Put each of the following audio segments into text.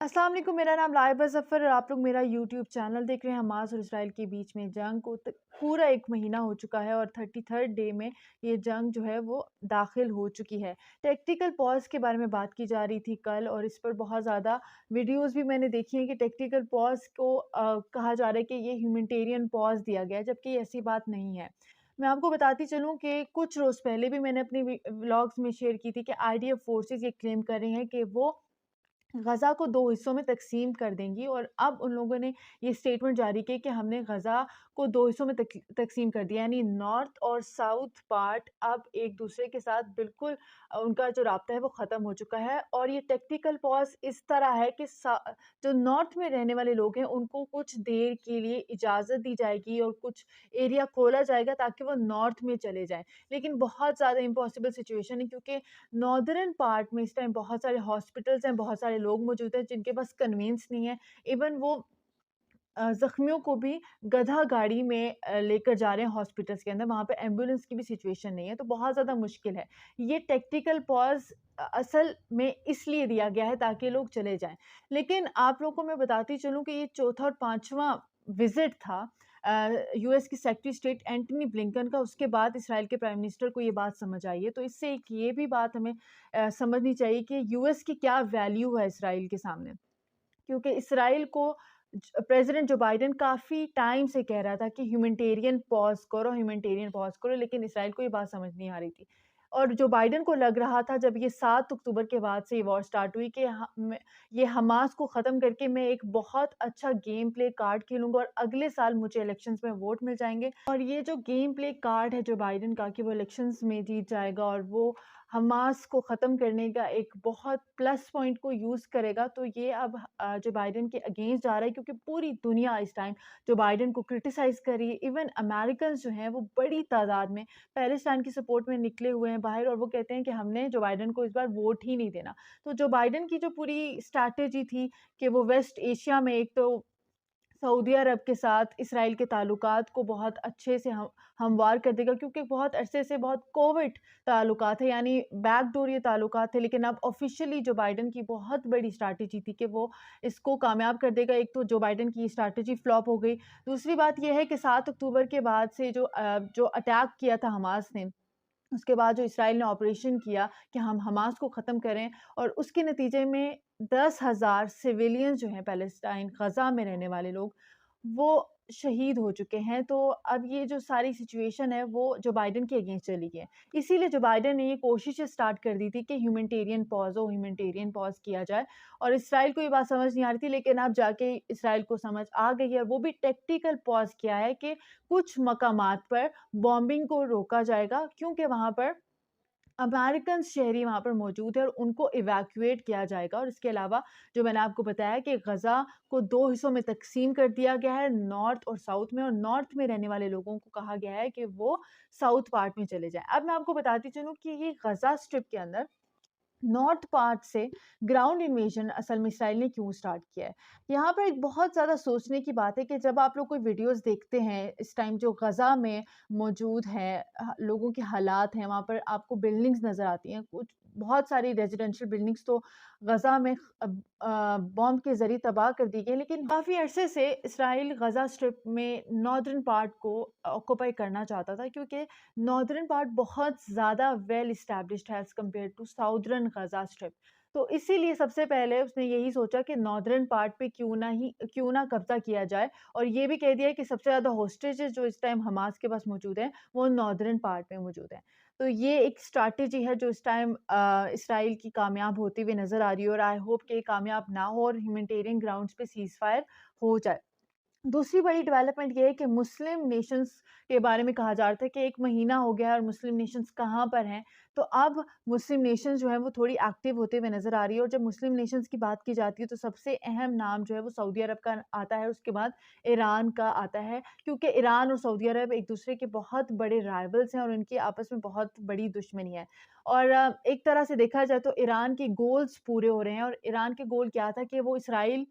अस्सलाम वालेकुम, मेरा नाम लाइबा ज़फ़र और आप लोग मेरा यूट्यूब चैनल देख रहे हैं। हमास और इसराइल के बीच में जंग को पूरा 1 महीना हो चुका है और 33rd डे में ये जंग जो है वो दाखिल हो चुकी है। टैक्टिकल पॉज़ के बारे में बात की जा रही थी कल और इस पर बहुत ज़्यादा वीडियोज़ भी मैंने देखी हैं कि टैक्टिकल पॉज़ को कहा जा रहा है कि ये ह्यूमैनिटेरियन पॉज़ दिया गया है, जबकि ऐसी बात नहीं है। मैं आपको बताती चलूँ कि कुछ रोज़ पहले भी मैंने अपनी व्लॉग्स में शेयर की थी कि आईडीएफ फ़ोर्सेस ये क्लेम कर रही हैं कि वो गज़ा को 2 हिस्सों में तक़सीम कर देंगी और अब उन लोगों ने ये स्टेटमेंट जारी की कि हमने गज़ा को 2 हिस्सों में तक़सीम कर दिया, यानी नॉर्थ और साउथ पार्ट अब एक-दूसरे के साथ बिल्कुल उनका जो राब्ता है वो ख़त्म हो चुका है और ये टैक्टिकल पॉज़ इस तरह है कि जो नॉर्थ में रहने वाले लोग हैं, उनको कुछ देर के लिए इजाज़त दी जाएगी और कुछ एरिया खोला जाएगा ताकि वो नॉर्थ में चले जाएँ। लेकिन बहुत ज़्यादा इम्पॉसिबल सिचुएशन है क्योंकि नॉर्दर्न पार्ट में इस टाइम बहुत सारे हॉस्पिटल्स हैं, बहुत सारे लोग मौजूद हैं जिनके पास कन्वेंस नहीं है। इवन वो ज़ख्मियों को भी गधा गाड़ी में लेकर जा रहे हैं हॉस्पिटल्स के अंदर, वहाँ पे एम्बुलेंस की भी सिचुएशन नहीं है, तो बहुत ज़्यादा मुश्किल है। ये टैक्टिकल पॉज़ असल में इसलिए दिया गया है ताकि लोग चले जाएँ। लेकिन आप लोगों को मैं बताती चलूँ कि ये चौथा और 5वां विज़िट था यूएस की सेक्रेटरी स्टेट एंटनी ब्लिंकन का, उसके बाद इसराइल के प्राइम मिनिस्टर को ये बात समझ आई है। तो इससे एक ये भी बात हमें समझनी चाहिए कि यूएस की क्या वैल्यू है इसराइल के सामने। क्योंकि इसराइल को प्रेसिडेंट जो बाइडेन काफ़ी टाइम से कह रहा था कि ह्यूमैनिटेरियन पॉज़ करो, लेकिन इसराइल को ये बात समझ नहीं आ रही थी। और जो बाइडेन को लग रहा था जब ये 7 अक्टूबर के बाद से ये वॉर स्टार्ट हुई कि ये हमास को ख़त्म करके मैं एक बहुत अच्छा गेम प्ले कार्ड खेलूँगा और अगले साल मुझे इलेक्शंस में वोट मिल जाएँगे। और ये जो गेम प्ले कार्ड है जो बाइडेन का कि वो इलेक्शंस में जीत जाएगा और वो हमास को ख़त्म करने का एक बहुत प्लस पॉइंट को यूज़ करेगा, तो ये अब जो बाइडेन के अगेंस्ट जा रहा है क्योंकि पूरी दुनिया इस टाइम जो बाइडेन को क्रिटिसाइज़ कर रही है। इवन अमेरिकन्स जो हैं वो बड़ी तादाद में पैलेस्टाइन की सपोर्ट में निकले हुए हैं बाहर और वो कहते हैं कि हमने जो बाइडेन को इस बार वोट ही नहीं देना। तो जो बाइडेन की जो पूरी स्ट्रैटेजी थी कि वो वेस्ट एशिया में एक तो सऊदी अरब के साथ इसराइल के ताल्लुकात को बहुत अच्छे से हमवार कर देगा क्योंकि बहुत अरसे से बहुत कोविड ताल्लुकात है, यानी बैकडोर ये ताल्लुकात थे, लेकिन अब ऑफ़िशियली जो बाइडेन की बहुत बड़ी स्ट्रैटेजी थी कि वो इसको कामयाब कर देगा। एक तो जो बाइडेन की स्ट्रैटेजी फ्लॉप हो गई। दूसरी बात ये है कि 7 अक्टूबर के बाद से जो अटैक किया था हमास ने, उसके बाद जो इसराइल ने ऑपरेशन किया कि हम हमास को ख़त्म करें और उसके नतीजे में 10,000 सिविलियंस जो हैं पैलेस्टाइन गज़ा में रहने वाले लोग, वो शहीद हो चुके हैं। तो अब ये जो सारी सिचुएशन है वो जो बाइडेन के अगेंस्ट चली गई है। इसीलिए जो बाइडेन ने ये कोशिशें स्टार्ट कर दी थी कि ह्यूमैनिटेरियन पॉज़ किया जाए और इसराइल को ये बात समझ नहीं आ रही थी, लेकिन अब जाके इसराइल को समझ आ गई है और वो भी टैक्टिकल पॉज़ किया है कि कुछ मकामात पर बॉम्बिंग को रोका जाएगा क्योंकि वहाँ पर अमेरिकन शहरी वहाँ पर मौजूद है और उनको इवैक्यूएट किया जाएगा। और इसके अलावा जो मैंने आपको बताया कि गज़ा को 2 हिस्सों में तक़सीम कर दिया गया है, नॉर्थ और साउथ में, और नॉर्थ में रहने वाले लोगों को कहा गया है कि वो साउथ पार्ट में चले जाएँ। अब मैं आपको बताती चलूँ कि ये गज़ा स्ट्रिप के अंदर नॉर्थ पार्ट से ग्राउंड इन्वेजन असल में इसराइल ने क्यों स्टार्ट किया है? यहाँ पर एक बहुत ज़्यादा सोचने की बात है कि जब आप लोग कोई वीडियोज़ देखते हैं, इस टाइम जो गज़ा में मौजूद हैं लोगों के हालात हैं, वहाँ पर आपको बिल्डिंग्स नज़र आती हैं, कुछ बहुत सारी रेज़िडेंशियल बिल्डिंग्स तो गज़ा में बॉम्ब के ज़रिए तबाह कर दी गई, लेकिन काफ़ी अरसे से इसराइल गज़ा स्ट्रिप में नॉर्दर्न पार्ट को ऑक्यूपाई करना चाहता था क्योंकि नॉर्दर्न पार्ट बहुत ज़्यादा वेल एस्टैब्लिश्ड है as compared to southern Gaza strip. तो इसीलिए सबसे पहले उसने यही सोचा कि नॉर्दर्न पार्ट पे क्यों ना कब्ज़ा किया जाए और ये भी कह दिया कि सबसे ज़्यादा होस्टेजेस जो इस टाइम हमास के पास मौजूद हैं, वो नॉर्दर्न पार्ट में मौजूद हैं। तो ये एक स्ट्रैटेजी है जो इस टाइम इसराइल की कामयाब होती हुई नज़र आ रही है और आई होप कि कामयाब ना हो और ह्यूमैनिटेरियन ग्राउंड्स पे सीज़फायर हो जाए। दूसरी बड़ी डेवलपमेंट ये है कि मुस्लिम नेशंस के बारे में कहा जा रहा था कि 1 महीना हो गया है और मुस्लिम नेशंस कहाँ पर हैं। तो अब मुस्लिम नेशंस जो हैं वो थोड़ी एक्टिव होते हुए नज़र आ रही है और जब मुस्लिम नेशंस की बात की जाती है तो सबसे अहम नाम जो है वो सऊदी अरब का आता है, उसके बाद ईरान का आता है क्योंकि ईरान और सऊदी अरब एक-दूसरे के बहुत बड़े राइवल्स हैं और उनकी आपस में बहुत बड़ी दुश्मनी है। और एक तरह से देखा जाए तो ईरान के गोल्स पूरे हो रहे हैं और ईरान के गोल क्या था कि वो इसराइल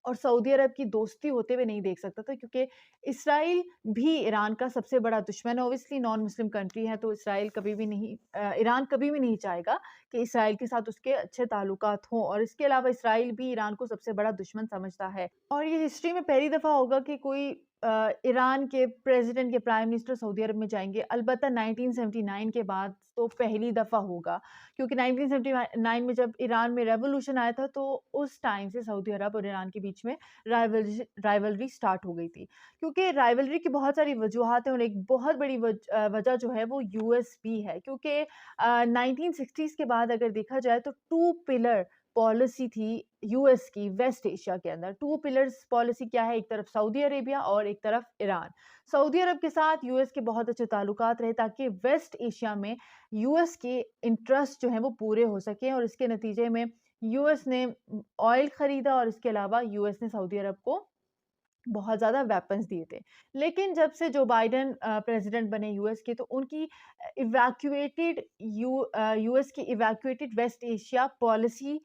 और सऊदी अरब की दोस्ती होते हुए नहीं देख सकता था क्योंकि इसराइल भी ईरान का सबसे बड़ा दुश्मन है। ऑब्वियसली नॉन मुस्लिम कंट्री है तो इसराइल कभी भी नहीं ईरान कभी भी नहीं चाहेगा कि इसराइल के साथ उसके अच्छे ताल्लुकात हों और इसके अलावा इसराइल भी ईरान को सबसे बड़ा दुश्मन समझता है। और ये हिस्ट्री में पहली दफ़ा होगा कि कोई ईरान के प्रेसिडेंट के प्राइम मिनिस्टर सऊदी अरब में जाएँगे। अलबत्ता 1979 के बाद तो पहली दफ़ा होगा, क्योंकि 1979 में जब ईरान में रेवोल्यूशन आया था तो उस टाइम से सऊदी अरब और ईरान के बीच में राइवलरी स्टार्ट हो गई थी। क्योंकि राइवलरी की बहुत सारी वजूहात हैं और एक बहुत बड़ी वजह जो है वो यूएस भी है, क्योंकि 1960s के बाद अगर देखा जाए तो टू पिलर पॉलिसी थी यूएस की वेस्ट एशिया के अंदर। टू पिलर्स पॉलिसी क्या है? एक तरफ सऊदी अरेबिया और एक तरफ ईरान। सऊदी अरब के साथ यूएस के बहुत अच्छे ताल्लुकात रहे ताकि वेस्ट एशिया में यूएस के इंटरेस्ट जो हैं वो पूरे हो सकें, और इसके नतीजे में यूएस ने ऑयल खरीदा और इसके अलावा यूएस ने सऊदी अरब को बहुत ज़्यादा वेपन्स दिए थे। लेकिन जब से जो बाइडेन प्रेसिडेंट बने यूएस के, तो उनकी यूएस की इवैक्यूएटेड वेस्ट एशिया पॉलिसी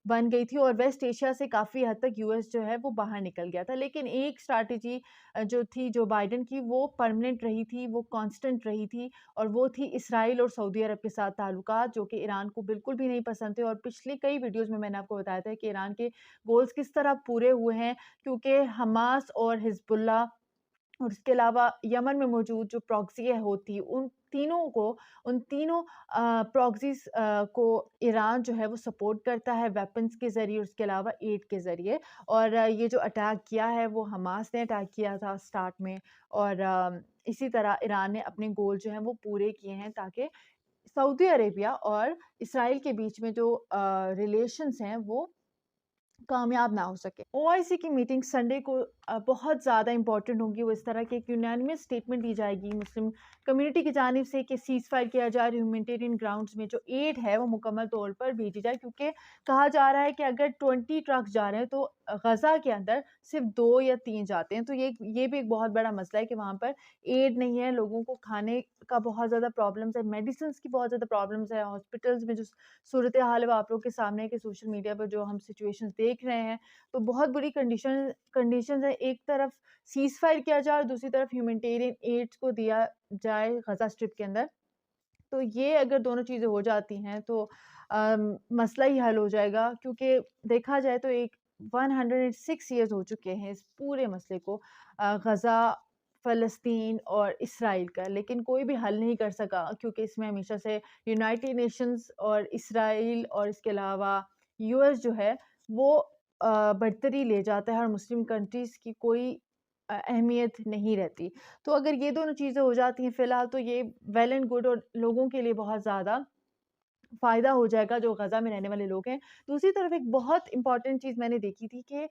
बन गई थी और वेस्ट एशिया से काफ़ी हद तक यूएस जो है वो बाहर निकल गया था। लेकिन एक स्ट्रैटेजी जो थी जो बाइडेन की, वो परमानेंट रही थी, वो कांस्टेंट रही थी, और वो थी इसराइल और सऊदी अरब के साथ ताल्लुकात, जो कि ईरान को बिल्कुल भी नहीं पसंद थे। और पिछली कई वीडियोज़ में मैंने आपको बताया था कि ईरान के गोल्स किस तरह पूरे हुए हैं, क्योंकि हमास और हिज़्बुल्लाह और इसके अलावा यमन में मौजूद जो प्रॉक्सी होती, उन तीनों प्रॉक्सीज़ को ईरान जो है वो सपोर्ट करता है वेपन्स के ज़रिए और इसके अलावा एड के ज़रिए। और ये जो अटैक किया है वो हमास ने अटैक किया था स्टार्ट में, और इसी तरह ईरान ने अपने गोल जो हैं वो पूरे किए हैं ताकि सऊदी अरेबिया और इसराइल के बीच में जो रिलेशंस हैं वो कामयाब ना हो सके। ओआईसी की मीटिंग संडे को बहुत ज़्यादा इंपॉर्टेंट होगी। वो इस तरह की एक यूनानिमस स्टेटमेंट दी जाएगी मुस्लिम कम्युनिटी की जानिब से कि सीज़ फायर किया जाए, ह्यूमैनिटेरियन ग्राउंड्स में जो एड है वो मुकम्मल तौर पर भेजी जाए, क्योंकि कहा जा रहा है कि अगर 20 ट्रक्स जा रहे हैं तो गज़ा के अंदर सिर्फ 2 या 3 जाते हैं। तो ये भी एक बहुत बड़ा मसला है कि वहाँ पर एड नहीं है, लोगों को खाने का बहुत ज़्यादा प्रॉब्लम्स है, मेडिसिन्स की बहुत ज़्यादा प्रॉब्लम्स है, हॉस्पिटल्स में जो सूरत हाल है वो आप लोग के सामने है कि सोशल मीडिया पर जो हम सिचुएशंस देख रहे हैं, तो बहुत बुरी कंडीशंस है। एक तरफ सीज़ फायर किया जाए और दूसरी तरफ ह्यूमैनिटेरियन एड्स को दिया जाए गज़ा स्ट्रिप के अंदर। तो ये अगर दोनों चीज़ें हो जाती हैं तो मसला ही हल हो जाएगा, क्योंकि देखा जाए तो 106 ईयर्स हो चुके हैं इस पूरे मसले को, गज़ा, फ़लस्तीन और इसराइल का, लेकिन कोई भी हल नहीं कर सका, क्योंकि इसमें हमेशा से यूनाइटेड नेशंस और इसराइल और इसके अलावा यूएस जो है वो बढ़तरी ले जाता है और मुस्लिम कंट्रीज़ की कोई अहमियत नहीं रहती। तो अगर ये दोनों चीज़ें हो जाती हैं फ़िलहाल, तो ये वेल एंड गुड और लोगों के लिए बहुत ज़्यादा फ़ायदा हो जाएगा जो गज़ा में रहने वाले लोग हैं। दूसरी तरफ एक बहुत इम्पॉर्टेंट चीज़ मैंने देखी थी कि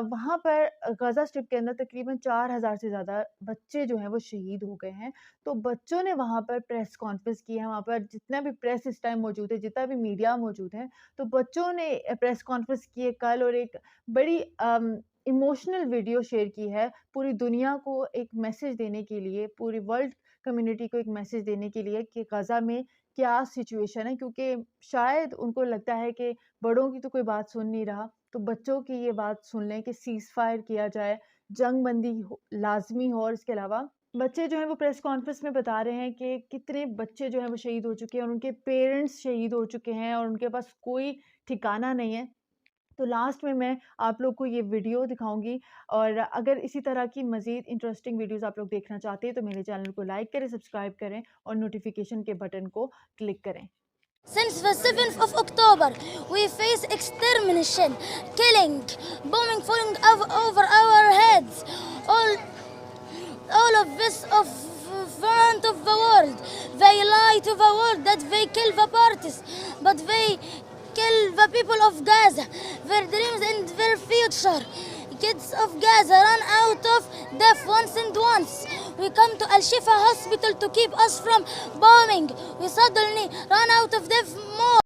वहाँ पर गज़ा स्ट्रिप के अंदर तकरीबन 4000 से ज़्यादा बच्चे जो हैं वो शहीद हो गए हैं। तो बच्चों ने वहाँ पर प्रेस कॉन्फ्रेंस की है, वहाँ पर जितना भी प्रेस इस टाइम मौजूद है, जितना भी मीडिया मौजूद है, तो बच्चों ने प्रेस कॉन्फ्रेंस की है कल, और एक बड़ी इमोशनल वीडियो शेयर की है पूरी दुनिया को एक मैसेज देने के लिए, पूरी वर्ल्ड कम्युनिटी को एक मैसेज देने के लिए कि गज़ा में क्या सिचुएशन है, क्योंकि शायद उनको लगता है कि बड़ों की तो कोई बात सुन नहीं रहा, तो बच्चों की ये बात सुन लें कि सीज़ फायर किया जाए, जंग बंदी हो लाज़मी हो। और इसके अलावा बच्चे जो हैं वो प्रेस कॉन्फ्रेंस में बता रहे हैं कि कितने बच्चे जो हैं वो शहीद हो चुके हैं और उनके पेरेंट्स शहीद हो चुके हैं और उनके पास कोई ठिकाना नहीं है। तो लास्ट में मैं आप लोग को ये वीडियो दिखाऊँगी, और अगर इसी तरह की मज़ीद इंटरेस्टिंग वीडियोज़ आप लोग देखना चाहते हैं तो मेरे चैनल को लाइक करें, सब्सक्राइब करें और नोटिफ़िकेशन के बटन को क्लिक करें। Since the 7th of October, we face extermination, killing, bombing falling over our heads. All of this of front of the world. They lie to the world that they kill the parties, but they kill the people of Gaza, their dreams and their future. Kids of Gaza run out of death once and once. We come to Al-Shifa hospital to keep us from bombing. We suddenly run out of death more.